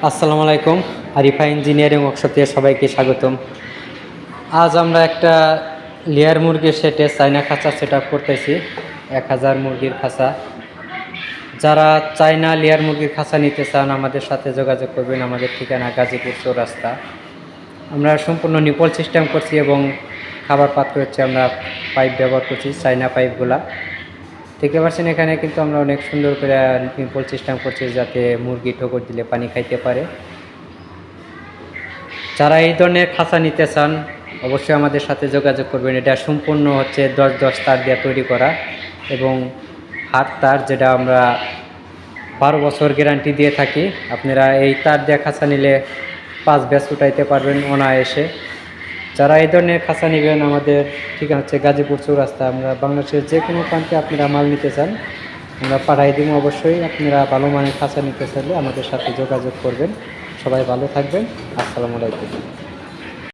আসসালামু আলাইকুম। Arifa engineering workshop থেকে সবাইকে স্বাগতম। আজ আমরা একটা লেয়ার মুরগির সেটে চায়না খাঁচা সেট আপ করতেছি। 1000 মুরগির খাঁচা। যারা চায়না লেয়ার মুরগির খাঁচা নিতে চান আমাদের সাথে যোগাযোগ করবেন। আমাদের ঠিকানা গাজীপুর চৌরাস্তা। আমরা সম্পূর্ণ নিপল সিস্টেম করছি এবং খাবার পাত্র হচ্ছে আমরা পাইপ ব্যবহার করছি, চায়না পাইপগুলা। দেখতে পাচ্ছেন এখানে কিন্তু আমরা অনেক সুন্দর করে নিপল সিস্টেম করছি যাতে মুরগি ঠোকর দিলে পানি খাইতে পারে। যারা এই ধরনের খাঁচা নিতে চান অবশ্যই আমাদের সাথে যোগাযোগ করবেন। এটা সম্পূর্ণ হচ্ছে 10 তার দিয়ে তৈরি করা এবং হাত তার, যেটা আমরা 12 বছর গ্যারান্টি দিয়ে থাকি। আপনারা এই তার দিয়ে খাঁচা নিলে 5 ব্যাচ উঠাইতে পারবেন অনায়াসে। যারা এই ধরনের খাঁচা নেবেন আমাদের ঠিকানা হচ্ছে গাজীপুর চৌরাস্তা। আমরা বাংলাদেশের যে কোনো প্রান্তে আপনারা মাল নিতে চান আমরা পাঠাই দিব। অবশ্যই আপনারা ভালো মানের খাঁচা নিতে চাইলে আমাদের সাথে যোগাযোগ করবেন। সবাই ভালো থাকবেন। আসসালামু আলাইকুম।